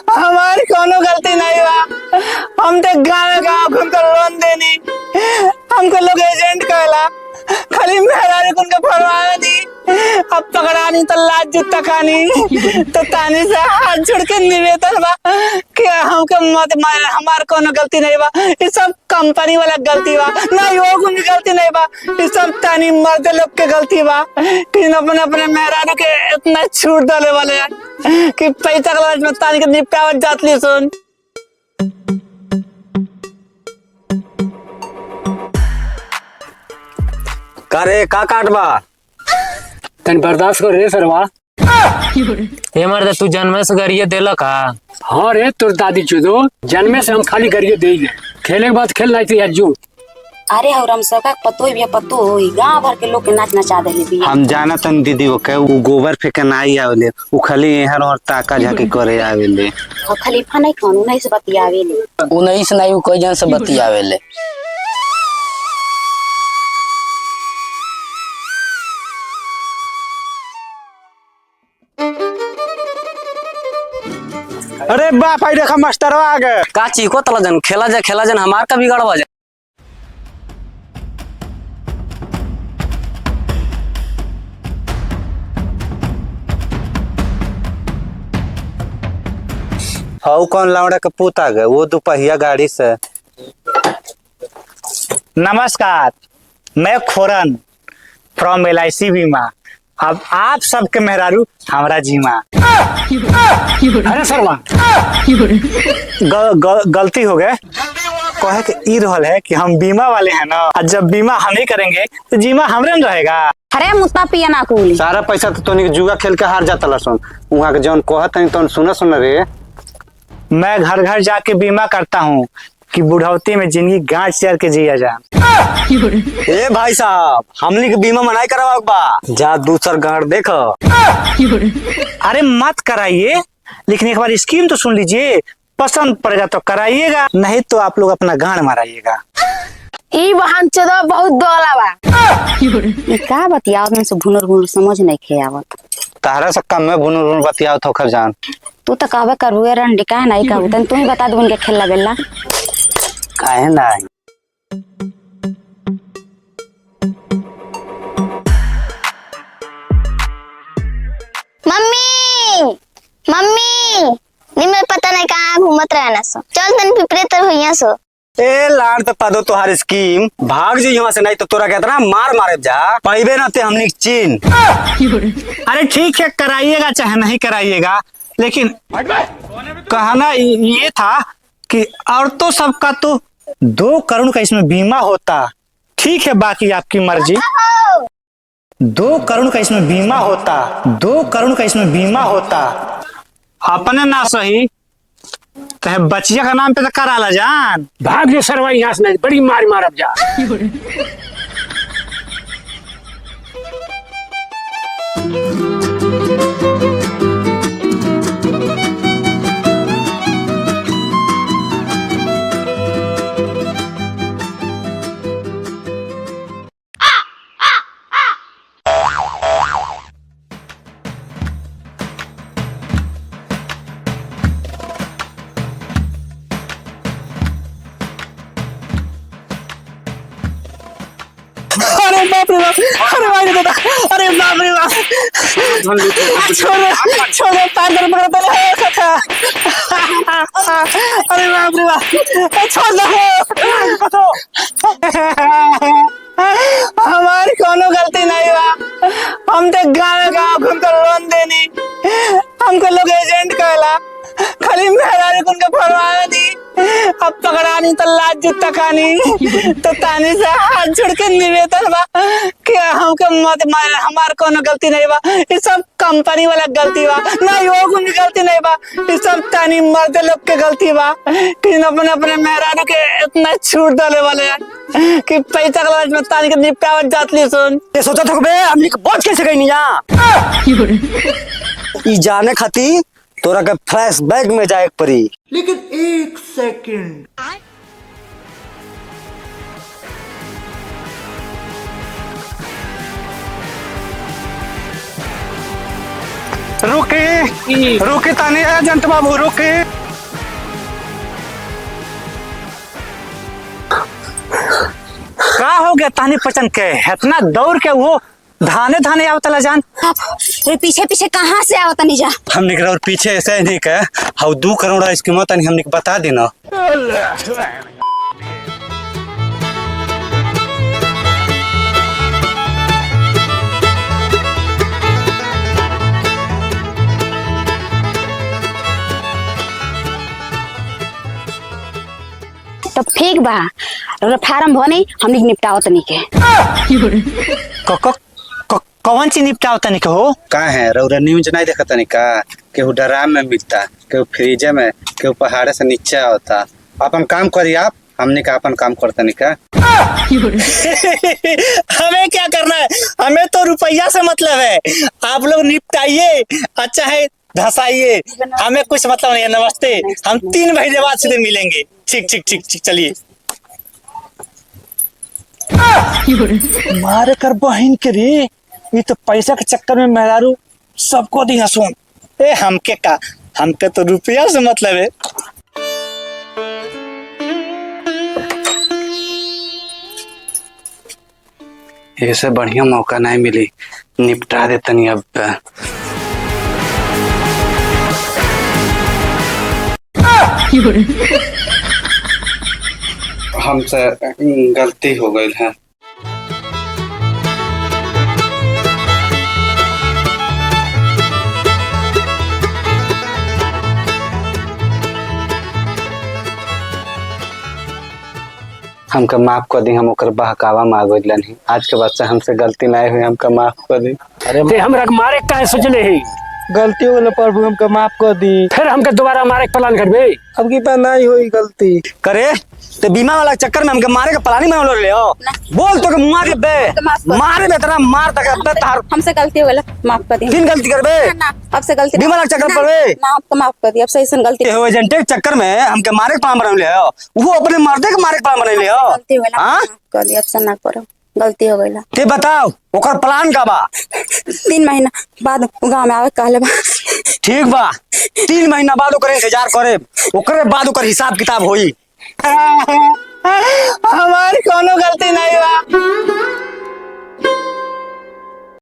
हमारी कोनो गलती नहीं बा। हम तो गाँव गाँव घूम कर लोन देनी, हमको लोग एजेंट कहला, खाली मेहरानी उनके फरमाया दी। अब पकड़ानी तो लाज जूता खानी। तो तानी से हाथ जोड़ के निवेदन बा कि हमके मत मारे, हमार कोनो गलती नहीं बा। ये सब कंपनी वाला गलती बा, ना योगों की गलती नहीं बा। ये सब तानी मर्द लोग के गलती बा कि अपने अपने मेहरानी के इतना छूट डाले वाले हैं कि पैसा के में तानी के निपटावत जात ली सुन। करे का काटबा तन बर्दाश्त कर रे सरवा। ये मर्द तू जन्म से गरिए देला का? हाँ रे तोर दादी चुदो जन्मे से हम खाली गरिए दे खेले के बाद खेल नहीं थी अज्जू। अरे और हम सबका पतो ही पतो होई, गांव भर के लोग के नाच नचा देले बिया। हम जाना तन दीदी वो के वो गोबर फेंके नहीं आवेले, वो खाली यहाँ और ताका झाकी करे आवेले। और खलीफा नहीं खानू नहीं से बतियावेले। 19 नहीं कोई जन से बतियावेले। अरे बाप आई देखा मास्टर आ गए। का चीको तला जन खेला जन हमार का बिगड़वा जा। हाउ कौन लावड़ा के पूत आ गए वो दोपहिया गाड़ी से। नमस्कार, मैं खोरन फ्रॉम LIC बीमा। अब आप सबके मेहरारू हमारा जीमा। अरे सरवा गलती हो गए कहे के ई रहल है कि हम बीमा वाले हैं ना, और जब बीमा हम ही करेंगे तो जीमा हमरे में रहेगा। अरे मुत्ता पिया ना कुली सारा पैसा तो तोनी जुआ खेल के हार जाता लसन। वहाँ के जौन कहत नहीं तो सुना रे। मैं घर घर जाके बीमा करता हूँ कि बुढ़ौती में जिंदगी गांठ चढ़ के जिया जाए। ए भाई साहब हमनी के बीमा मनाई करवा बा, जा दूसर गाड़ देखो। अरे मत कराइए, लेकिन एक बार स्कीम तो सुन लीजिए, पसंद पड़ेगा तो कराइएगा, नहीं तो आप लोग अपना गांड माराइएगा। ई बहन चोदा बहुत डोला बा। ई का बतियाव में से भुनर समझ नहीं खे आवत। तारा से कम में बुन बतियाओ थोखर जान। तू तो कहबे करुए रंडी का नहीं कहू तन तू ही बता दे उनके खेल लगेला काहे नहीं। मम्मी मम्मी निमे पता नहीं कहाँ घूमत रहना सो, चल तन पिपरे तर होइया सो। ए लाड़ तो पदो तोहार स्कीम भाग जी यहाँ से, नहीं तो तोरा कहता ना मार मारे जा पैबे ना ते हमनी चीन। अरे ठीक है, कराइएगा चाहे नहीं कराइएगा, लेकिन कहना ये था कि औरतों सबका तो 2 करोड़ का इसमें बीमा होता। ठीक है, बाकी आपकी मर्जी। 2 करोड़ का इसमें बीमा होता, 2 करोड़ का इसमें बीमा होता। अपने ना सही तो बचिया का नाम पे तो करा ला जान। भाग जो सरवा यहाँ से नहीं बड़ी मार मारब जा। अरे बाप रे बाप, अरे भाई दादा, अरे बाप रे बाप, छोड़ो पैर पकड़ता है काका। अरे बाप रे बाप, छोड़ दो। हमारी कोनो गलती नहीं बा। हम तो गाँव गाँव घूम कर लोन देनी, हमको लोग एजेंट कहला, खाली मेहरानी उनके फरमाया दी। अब पकड़ानी तो लाज जूता खानी। तो तानी से हाथ जोड़ के निवेदन बा कि हमके मत मारे, हमार कोनो गलती नहीं बा। ये सब कंपनी वाला गलती बा, ना योगों की गलती नहीं बा। ये सब तानी मर्द लोग के गलती बा कि अपने अपने मेहरानी के इतना छूट डाले वाले हैं कि पैसा के में तानी के निपटावत जात ली सुन। ये सोचा था बे हमनी के बहुत कैसे गई नहीं जा ई जाने खाती तोरा के फ्लैशबैक में जाए पड़ी। लेकिन 1 सेकंड रुक रुके तानी एजेंट बाबू रुके। का हो गया तानी पचन के इतना दौड़ के वो धाने धाने आवतला जान। अरे पीछे पीछे कहाँ से आवत नहीं जा। हमने के और पीछे ऐसे नहीं के हाउ 2 करोड़ इसकी मत हमने के बता देना। तो ठीक बा फार्म भने हमने निपटावत नहीं के। कौन सी निपटाओ तनी के हो का है रौरा न्यूज नहीं देखा तनी का केहू ड्राम में मिलता केहू फ्रीज में केहू पहाड़े से नीचे होता। अपन काम करी आप हमने का अपन काम करता नहीं का। हमें क्या करना है, हमें तो रुपया से मतलब है। आप लोग निपटाइए अच्छा है धसाइए, हमें कुछ मतलब नहीं है। नमस्ते, हम 3 महीने बाद सीधे मिलेंगे। ठीक ठीक ठीक ठीक चलिए। मारे कर बहन के रे, ये तो पैसा के चक्कर में मेहरारू सबको दी हसून। ए हमके का, हमके तो रुपया से मतलब है। ऐसे बढ़िया मौका नहीं मिली, निपटा दे तनी अब। हमसे गलती हो गई है। हमका माफ कर दी, हम ओकर बहकावा मांगल नहीं। आज के बाद से हमसे गलती नहीं हुई, हमका माफ कर दी। ते हमरा के मारे काहे सोचले है? गलती हो गई प्रभु, हमका माफ कर दी। फिर हमके दोबारा मारे के प्लान करबे? अब की बार नहीं हुई गलती। करे ते बीमा वाला चक्कर में हमके मारे के प्लानिंग में ले हो। बोल तो के मुआ के बे मारे बे तेरा मार तक अपने तार। हमसे गलती हो गई, माफ कर दी। फिर गलती करबे ना अब से गलती बीमा वाला चक्कर पड़बे ना, आपको माफ कर दी। अब से ऐसा गलती हो एजेंट के चक्कर में हमके मारे के प्लान बना ले हो। वो अपने मर्दे के मारे के प्लान बना ले हो। गलती हो गई, हां माफ कर दी। अब से ना करो, गलती हो गई। ते बताओ ओकर प्लान का बा? 3 महीना बाद गांव में आवे कहले बा। ठीक बा, 3 महीना बाद ओकर इंतजार करे, ओकरे बाद ओकर हिसाब किताब होई। हमारी कोनो गलती नहीं बा।